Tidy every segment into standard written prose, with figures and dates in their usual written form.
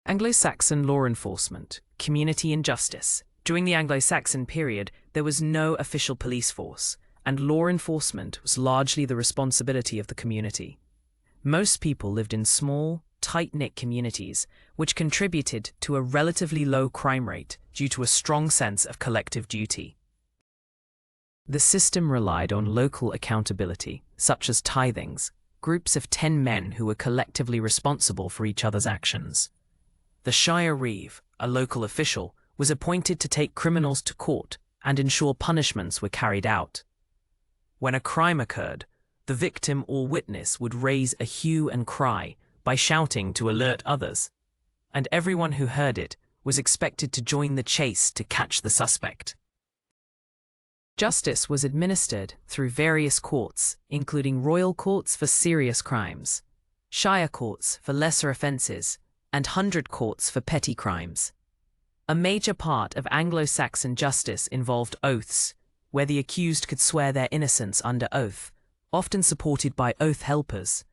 Anglo-Saxon law enforcement, community and justice. During the Anglo-Saxon period, there was no official police force, and law enforcement was largely the responsibility of the community. Most people lived in small, tight-knit communities, which contributed to a relatively low crime rate due to a strong sense of collective duty. The system relied on local accountability, such as tithings, groups of 10 men who were collectively responsible for each other's actions. The shire reeve, a local official, was appointed to take criminals to court and ensure punishments were carried out. When a crime occurred, the victim or witness would raise a hue and cry by shouting to alert others, and everyone who heard it was expected to join the chase to catch the suspect. Justice was administered through various courts, including royal courts for serious crimes, shire courts for lesser offences, and hundred courts for petty crimes. A major part of Anglo-Saxon justice involved oaths, where the accused could swear their innocence under oath, often supported by oath helpers.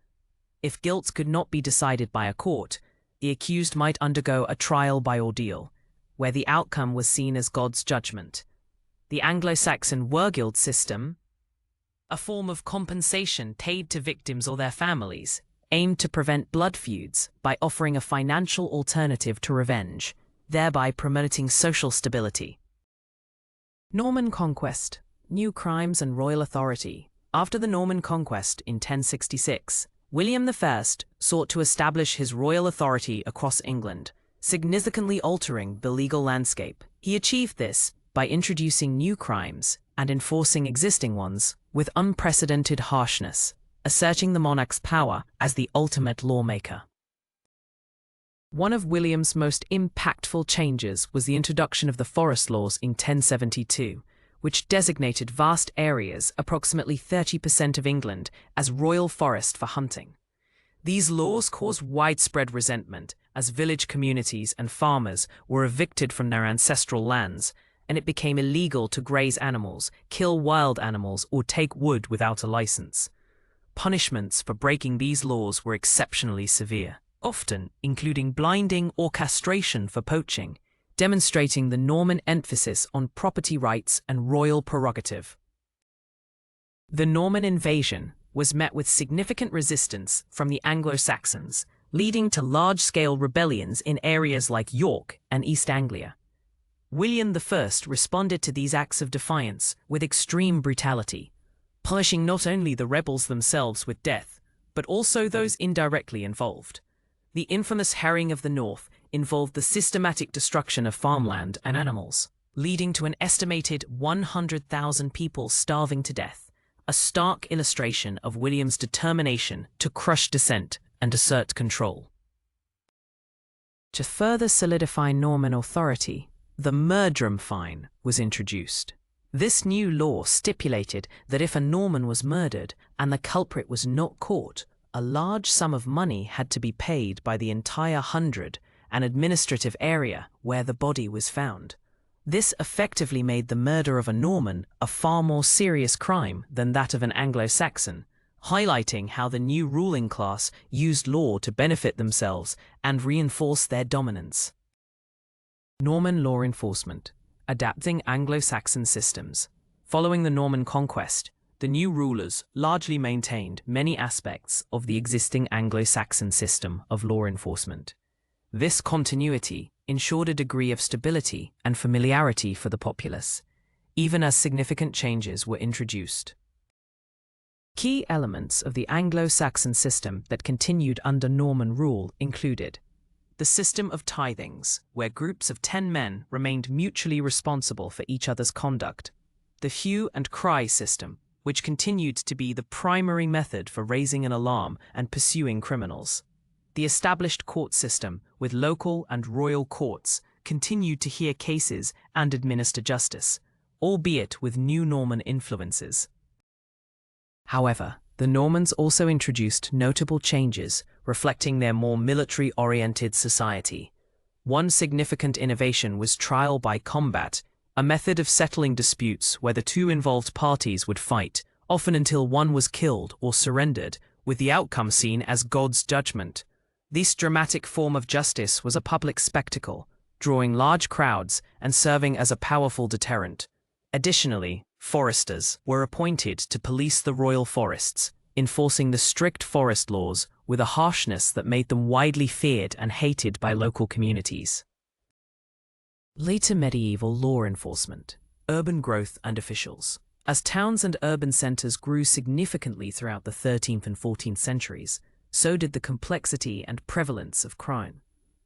If guilt could not be decided by a court, the accused might undergo a trial by ordeal, where the outcome was seen as God's judgment. The Anglo-Saxon wergild system, a form of compensation paid to victims or their families, aimed to prevent blood feuds by offering a financial alternative to revenge, thereby promoting social stability. Norman conquest, new crimes and royal authority. After the Norman conquest in 1066, William I sought to establish his royal authority across England, significantly altering the legal landscape. He achieved this by introducing new crimes and enforcing existing ones with unprecedented harshness, asserting the monarch's power as the ultimate lawmaker. One of William's most impactful changes was the introduction of the Forest Laws in 1072, which designated vast areas, approximately 30% of England, as royal forest for hunting. These laws caused widespread resentment, as village communities and farmers were evicted from their ancestral lands, and it became illegal to graze animals, kill wild animals, or take wood without a license. Punishments for breaking these laws were exceptionally severe, often including blinding or castration for poaching, demonstrating the Norman emphasis on property rights and royal prerogative. The Norman invasion was met with significant resistance from the Anglo-Saxons, leading to large-scale rebellions in areas like York and East Anglia. William I responded to these acts of defiance with extreme brutality, punishing not only the rebels themselves with death, but also those indirectly involved. The infamous Herring of the North involved the systematic destruction of farmland and animals, leading to an estimated 100,000 people starving to death, a stark illustration of William's determination to crush dissent and assert control. To further solidify Norman authority, the Murdrum fine was introduced. This new law stipulated that if a Norman was murdered and the culprit was not caught, a large sum of money had to be paid by the entire hundred and administrative area where the body was found. This effectively made the murder of a Norman a far more serious crime than that of an Anglo-Saxon, highlighting how the new ruling class used law to benefit themselves and reinforce their dominance. Norman law enforcement, adapting Anglo-Saxon systems. Following the Norman conquest, the new rulers largely maintained many aspects of the existing Anglo-Saxon system of law enforcement. This continuity ensured a degree of stability and familiarity for the populace, even as significant changes were introduced. Key elements of the Anglo-Saxon system that continued under Norman rule included the system of tithings, where groups of 10 men remained mutually responsible for each other's conduct, the hue and cry system, which continued to be the primary method for raising an alarm and pursuing criminals. The established court system, with local and royal courts, continued to hear cases and administer justice, albeit with new Norman influences. However, the Normans also introduced notable changes reflecting their more military-oriented society. One significant innovation was trial by combat, a method of settling disputes where the two involved parties would fight, often until one was killed or surrendered, with the outcome seen as God's judgment. This dramatic form of justice was a public spectacle, drawing large crowds and serving as a powerful deterrent. Additionally, foresters were appointed to police the royal forests, enforcing the strict forest laws with a harshness that made them widely feared and hated by local communities. Later medieval law enforcement, urban growth and officials. As towns and urban centres grew significantly throughout the 13th and 14th centuries, so did the complexity and prevalence of crime.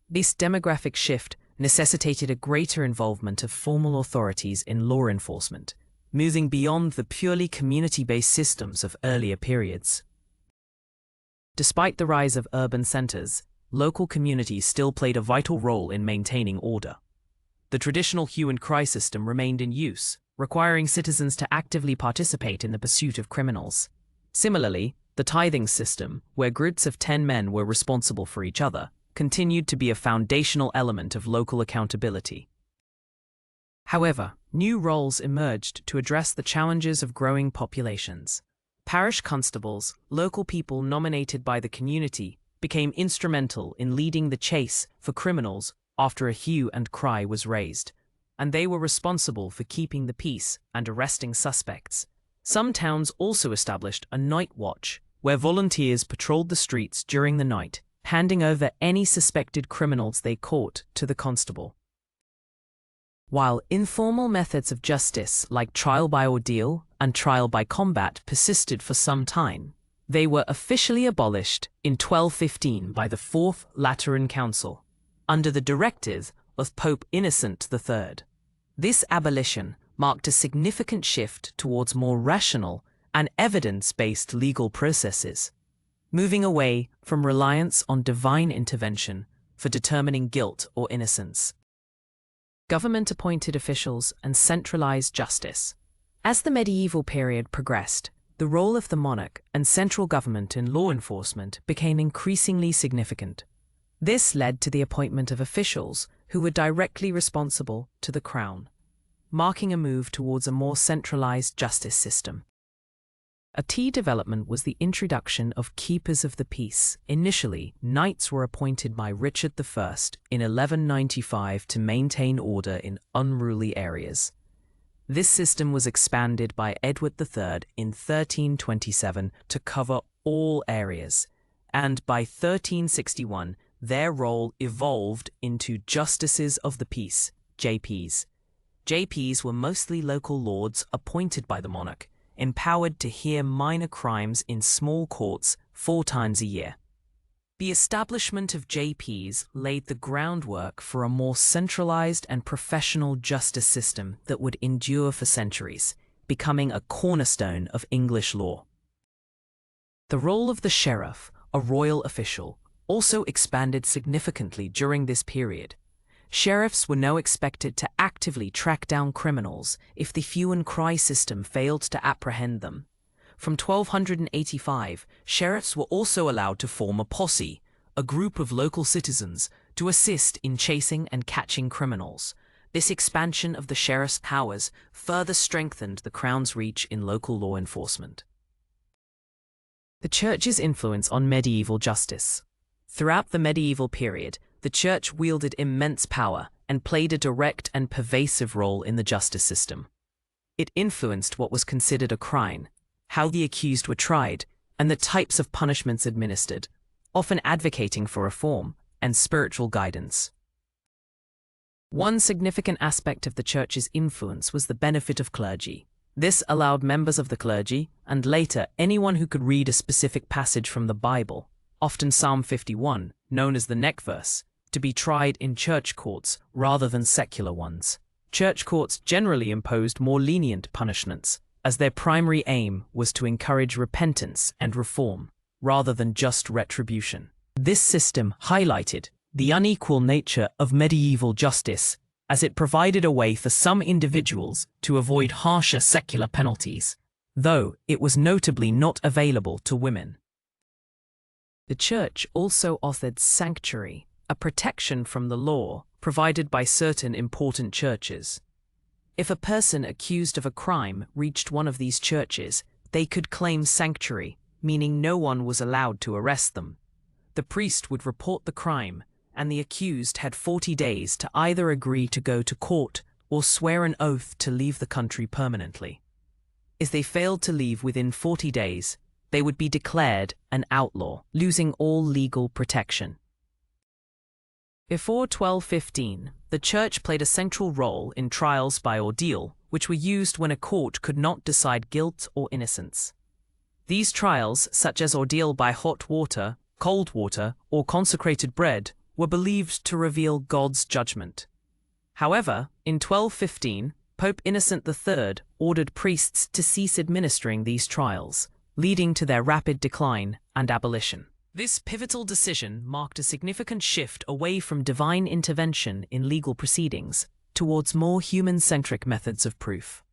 This demographic shift necessitated a greater involvement of formal authorities in law enforcement, moving beyond the purely community-based systems of earlier periods. Despite the rise of urban centres, local communities still played a vital role in maintaining order. The traditional hue and cry system remained in use, requiring citizens to actively participate in the pursuit of criminals. Similarly, the tithings system, where groups of 10 men were responsible for each other, continued to be a foundational element of local accountability. However, new roles emerged to address the challenges of growing populations. Parish constables, local people nominated by the community, became instrumental in leading the chase for criminals after a hue and cry was raised, and they were responsible for keeping the peace and arresting suspects. Some towns also established a night watch, where volunteers patrolled the streets during the night, handing over any suspected criminals they caught to the constable. While informal methods of justice like trial by ordeal and trial by combat persisted for some time, they were officially abolished in 1215 by the Fourth Lateran Council, under the directive of Pope Innocent III. This abolition marked a significant shift towards more rational and evidence-based legal processes, moving away from reliance on divine intervention for determining guilt or innocence. Government-appointed officials and centralized justice. As the medieval period progressed, the role of the monarch and central government in law enforcement became increasingly significant. This led to the appointment of officials who were directly responsible to the crown, marking a move towards a more centralized justice system. A key development was the introduction of keepers of the peace. Initially, knights were appointed by Richard I in 1195 to maintain order in unruly areas. This system was expanded by Edward III in 1327 to cover all areas, and by 1361 their role evolved into Justices of the Peace, JPs. JPs were mostly local lords appointed by the monarch, empowered to hear minor crimes in small courts 4 times a year. The establishment of JPs laid the groundwork for a more centralized and professional justice system that would endure for centuries, becoming a cornerstone of English law. The role of the sheriff, a royal official, also expanded significantly during this period. Sheriffs were now expected to actively track down criminals if the hue and cry system failed to apprehend them. From 1285, sheriffs were also allowed to form a posse, a group of local citizens, to assist in chasing and catching criminals. This expansion of the sheriff's powers further strengthened the Crown's reach in local law enforcement. The Church's influence on medieval justice. Throughout the medieval period, the Church wielded immense power and played a direct and pervasive role in the justice system. It influenced what was considered a crime, how the accused were tried, and the types of punishments administered, often advocating for reform and spiritual guidance. One significant aspect of the Church's influence was the benefit of clergy. This allowed members of the clergy, and later anyone who could read a specific passage from the Bible, often Psalm 51, known as the neck verse, to be tried in church courts rather than secular ones. Church courts generally imposed more lenient punishments, as their primary aim was to encourage repentance and reform, rather than just retribution. This system highlighted the unequal nature of medieval justice, as it provided a way for some individuals to avoid harsher secular penalties, though it was notably not available to women. The Church also offered sanctuary, a protection from the law provided by certain important churches. If a person accused of a crime reached one of these churches, they could claim sanctuary, meaning no one was allowed to arrest them. The priest would report the crime, and the accused had 40 days to either agree to go to court or swear an oath to leave the country permanently. If they failed to leave within 40 days, they would be declared an outlaw, losing all legal protection. Before 1215, the Church played a central role in trials by ordeal, which were used when a court could not decide guilt or innocence. These trials, such as ordeal by hot water, cold water, or consecrated bread, were believed to reveal God's judgment. However, in 1215, Pope Innocent III ordered priests to cease administering these trials, leading to their rapid decline and abolition. This pivotal decision marked a significant shift away from divine intervention in legal proceedings towards more human-centric methods of proof.